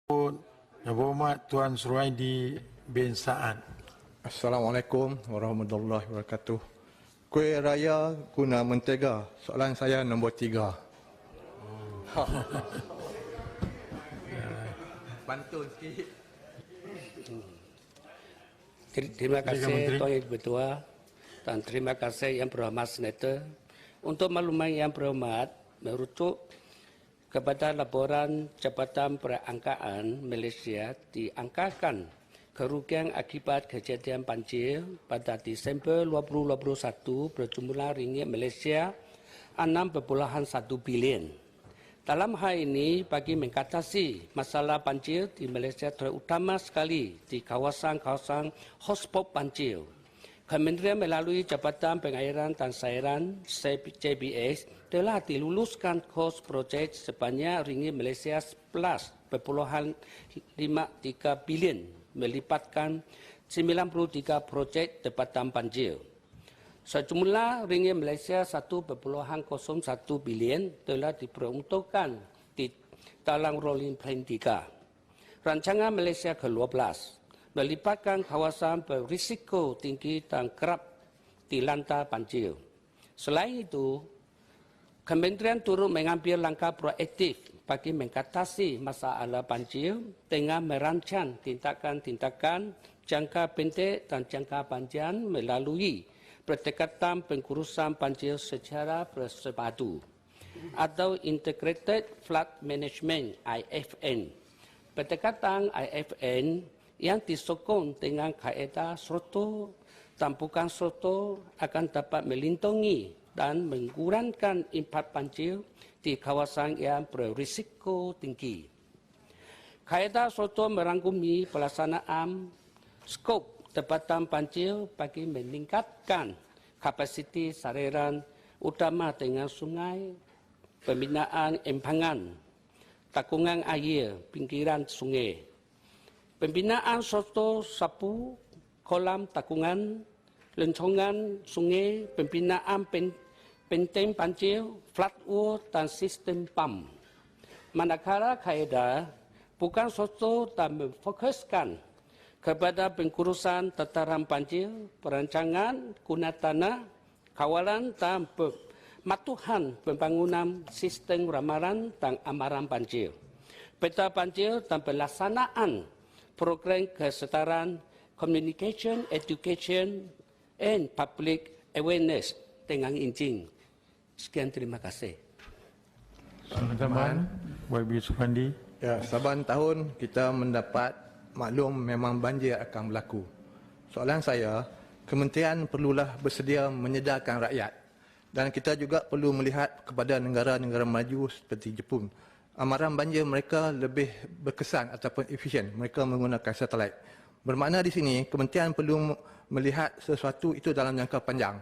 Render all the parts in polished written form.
Yang berhormat Tuan Suruhaidi bin Sa'ad. Assalamualaikum warahmatullahi wabarakatuh. Kuih raya guna mentega. Soalan saya nombor 3. Pantun sikit. Terima kasih Tuan Yang Ketua dan terima kasih Yang Berhormat Senator. Untuk makluman Yang Berhormat, merujuk kepada laporan Jabatan Perangkaan Malaysia diangkakan kerugian akibat kejadian banjir pada Disember 2021 berjumlah ringgit Malaysia 6.1 bilion. Dalam hal ini, bagi mengatasi masalah banjir di Malaysia terutama sekali di kawasan-kawasan hotspot banjir, Kementerian melalui Jabatan Pengairan dan Sairan JBS telah diluluskan kos projek sebanyak ringgit Malaysia 11.53 bilion melibatkan 93 projek tempatan banjir. Sejumlah ringgit Malaysia 1.01 bilion telah diperuntukkan di dalam Rolling Plan 3. Rancangan Malaysia ke-12 melibatkan kawasan berisiko tinggi dan kerap dilanda banjir. Selain itu, Kementerian turut mengambil langkah proaktif bagi mengatasi masalah banjir dengan merancang tindakan-tindakan jangka pendek dan jangka panjang melalui pendekatan pengurusan banjir secara bersepadu atau Integrated Flood Management (IFN). Pendekatan IFN yang disokong dengan kaedah struktur dan bukan struktur akan dapat melindungi dan mengurangkan impak banjir di kawasan yang berisiko tinggi. Kaedah struktur merangkumi pelaksanaan skop tempatan banjir bagi meningkatkan kapasiti saluran utama dengan sungai, pembinaan empangan, takungan air pinggiran sungai, pembinaan struktur sapu, kolam takungan, lencongan sungai, pembinaan penteng banjir, flood wall dan sistem pam. Manakala kaedah bukan struktur dan memfokuskan kepada pengurusan tataran banjir, perancangan guna tanah, kawalan dan pematuhan pembangunan sistem ramalan dan amaran banjir, peta banjir dan pelaksanaan program kesetaraan communication, education, and public awareness dengan izin. Sekian, terima kasih. Teman-teman, YB Supandi. Ya, saban tahun kita mendapat maklum memang banjir akan berlaku. Soalan saya, kementerian perlulah bersedia menyedarkan rakyat dan kita juga perlu melihat kepada negara-negara maju seperti Jepun. Amaran banjir mereka lebih berkesan ataupun efisien. Mereka menggunakan satelit. Bermakna di sini, kementerian perlu melihat sesuatu itu dalam jangka panjang.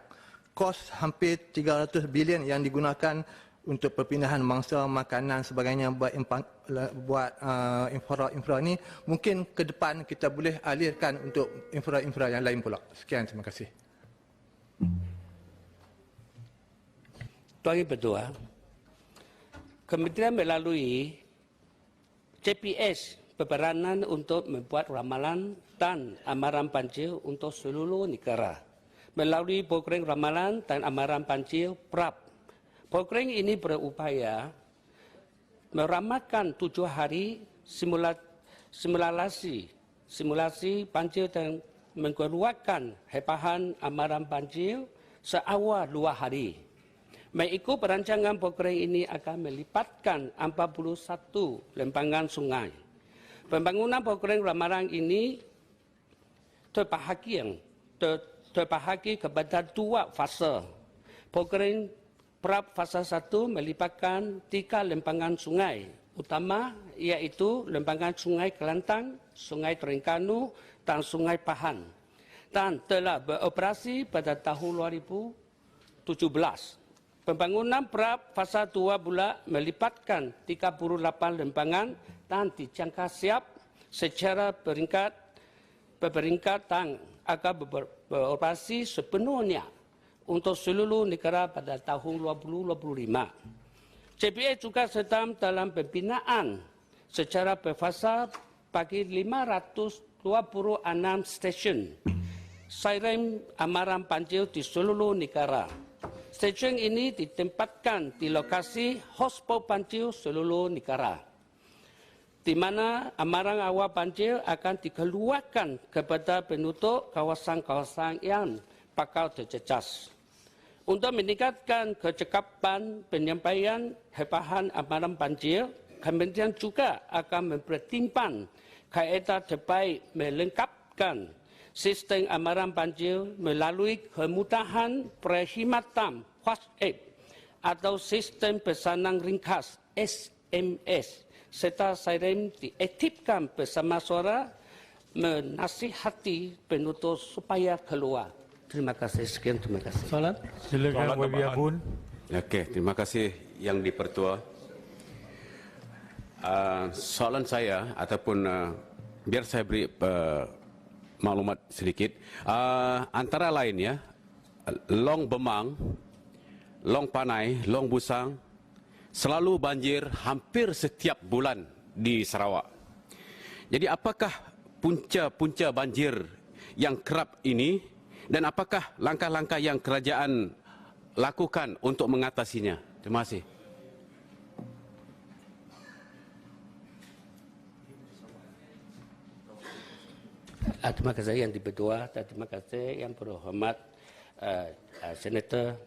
Kos hampir 300 bilion yang digunakan untuk perpindahan mangsa, makanan sebagainya buat infra ini, mungkin ke depan kita boleh alirkan untuk infra-infra yang lain pula. Sekian, terima kasih. Tuan Yang Ketua, Kementerian melalui JPS berperanan untuk membuat ramalan dan amaran banjir untuk seluruh negara. Melalui program ramalan dan amaran banjir PRAP. Program ini berupaya meramalkan 7 hari simulasi banjir dan mengeluarkan hebahan amaran banjir seawal 2 hari. Mengikut perancangan program ini akan melibatkan 41 lembangan sungai. Pembangunan program ramalan ini terbahagi kepada 2 fasa. Program PRAP fasa 1 melibatkan 3 lembangan sungai utama, iaitu lembangan Sungai Kelantan, Sungai Terengganu dan Sungai Pahan, dan telah beroperasi pada tahun 2017. Pembangunan PRAP fasa 2 pula melibatkan 38 lembangan dan dijangka siap secara berperingkat dan akan beroperasi sepenuhnya untuk seluruh negara pada tahun 2025. JPS juga sedang dalam pembinaan secara berfasa bagi 526 stesen siren amaran banjir di seluruh negara. Stesen ini ditempatkan di lokasi hotspot banjir seluruh negara, di mana amaran awal banjir akan dikeluarkan kepada penduduk kawasan-kawasan yang bakal terjejas. Untuk meningkatkan kecekapan penyampaian hebahan amaran banjir, Kementerian juga akan mempertimbang kaedah terbaik melengkapkan sistem amaran banjir melalui kemudahan perkhidmatan WhatsApp atau sistem pesanan ringkas SMS serta siren diaktifkan bersama suara menasihati penduduk supaya keluar. Terima kasih. Sekian, terima kasih. Soalan? Silakan YB Abun. Okey, terima kasih Yang di-Pertua. Soalan saya ataupun biar saya beri maklumat sedikit. Antara lain ya, Long Bemang, Long Panai, Long Busang selalu banjir hampir setiap bulan di Sarawak. Jadi apakah punca-punca banjir yang kerap ini dan apakah langkah-langkah yang kerajaan lakukan untuk mengatasinya? Terima kasih. Terima kasih Yang di-Pertua dan terima kasih Yang berhormat Senator.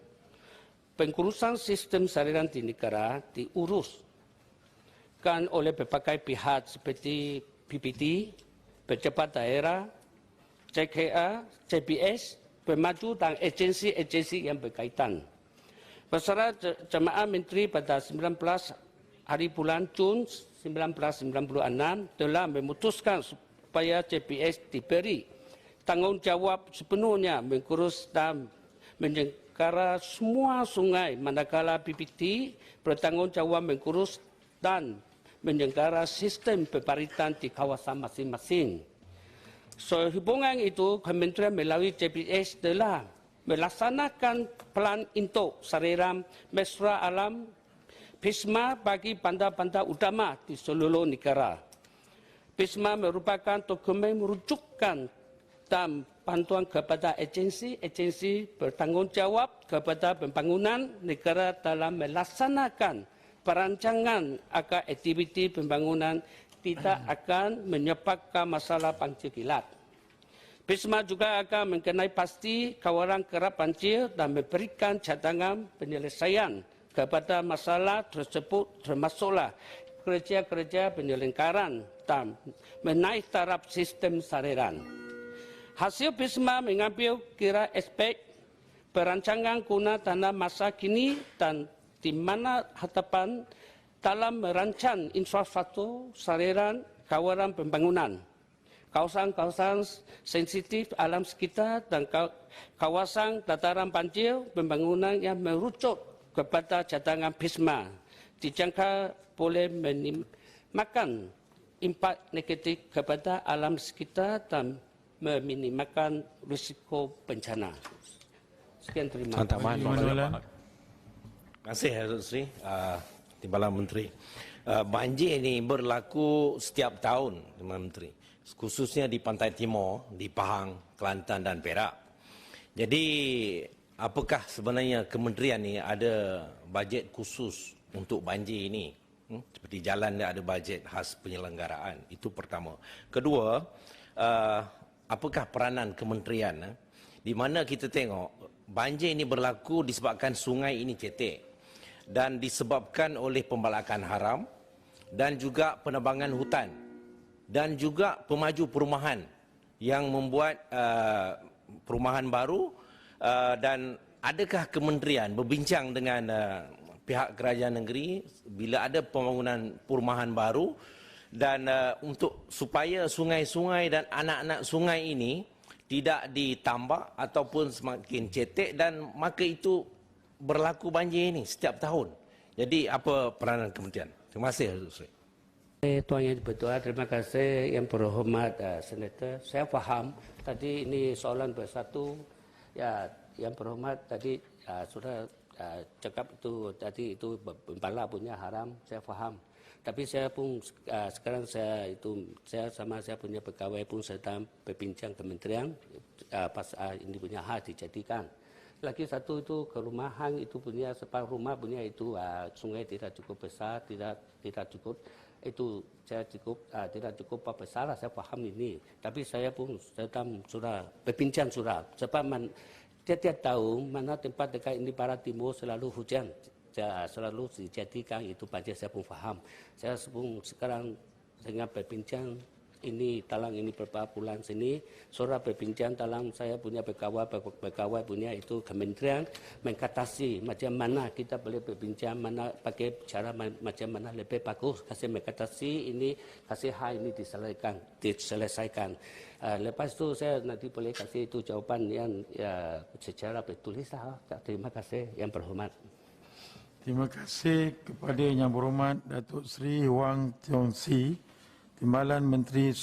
Pengurusan sistem saliran di negara diuruskan oleh berbagai pihak seperti PPT, Pejabat Daerah, CKA, CBS, Pemaju dan agensi-agensi yang berkaitan. Bersama Jemaah Menteri pada 19 hari bulan Jun 1996 telah memutuskan supaya CBS diberi tanggungjawab sepenuhnya mengurus dan menjengkara semua sungai, manakala PPT bertanggungjawab mengurus dan menjengkara sistem pemberitaan di kawasan masing-masing. Sehubungan itu, Kementerian melalui CBS telah melaksanakan plan untuk saliran mesra alam PISMA bagi bandar-bandar utama di seluruh negara. PISMA merupakan dokumen merujukan dan bantuan kepada agensi-agensi bertanggungjawab kepada pembangunan negara dalam melaksanakan perancangan agar aktiviti pembangunan tidak akan menyebabkan masalah banjir kilat. PISMA juga akan mengenai pasti kawalan kerap banjir dan memberikan cadangan penyelesaian kepada masalah tersebut termasuklah kerja-kerja penyelenggaraan dan menaik taraf sistem saliran. Hasil PISMA mengambil kira aspek perancangan guna tanah masa kini dan di mana hadapan dalam merancang infrastruktur saliran kawalan pembangunan, kawasan-kawasan sensitif alam sekitar dan kawasan dataran banjir pembangunan yang merujuk kepada cadangan PISMA dijangka boleh meminimalkan impak negatif kepada alam sekitar dan meminimalkan risiko bencana. Sekian, terima kasih. Terima kasih, Datuk Seri. Timbalan Menteri. Banjir ini berlaku setiap tahun, Timbalan Menteri. Khususnya di Pantai Timur, di Pahang, Kelantan dan Perak. Jadi, apakah sebenarnya kementerian ini ada bajet khusus untuk banjir ini? Seperti jalan dia ada bajet khas penyelenggaraan. Itu pertama. Kedua, apakah peranan kementerian? Di mana kita tengok banjir ini berlaku disebabkan sungai ini cetek dan disebabkan oleh pembalakan haram dan juga penebangan hutan dan juga pemaju perumahan yang membuat perumahan baru dan adakah kementerian berbincang dengan pihak kerajaan negeri bila ada pembangunan perumahan baru dan untuk supaya sungai-sungai dan anak-anak sungai ini tidak ditambak ataupun semakin cetek dan maka itu berlaku banjir ini setiap tahun. Jadi apa peranan kementerian? Terima kasih, Datuk Seri. Tuan Yang di-Pertua, terima kasih Yang berhormat Senator. Saya faham tadi ini soalan bersatu. Ya, Yang berhormat tadi sudah cakap itu tadi itu Bala punya haram. Saya faham. Tapi saya pun sekarang saya sama saya punya pegawai pun sedang berbincang kementerian pas ini punya hal dijadikan. Lagi satu itu kerumahan itu punya separuh rumah punya itu sungai tidak cukup besar, tidak cukup itu saya tidak cukup besar lah, saya paham ini. Tapi saya pun sedang sudah berbincang sudah. Sebab tiap-tiap tahun mana tempat dekat ini barat timur selalu hujan. Selalu dijadikan itu banjir, saya pun faham. Saya pun sekarang dengan berbincang ini talang ini beberapa bulan sini, sudah berbincang talang saya punya pegawai punya itu kementerian mengatasi macam mana kita boleh berbincang mana pakai cara macam mana lebih bagus kasih mengatasi ini kasih hal ini diselesaikan. Lepas itu saya nanti boleh kasih itu jawapan yang secara bertulis lah. Terima kasih yang berhormat. Terima kasih kepada Yang Berhormat Datuk Seri Wang Cheong Si, Timbalan Menteri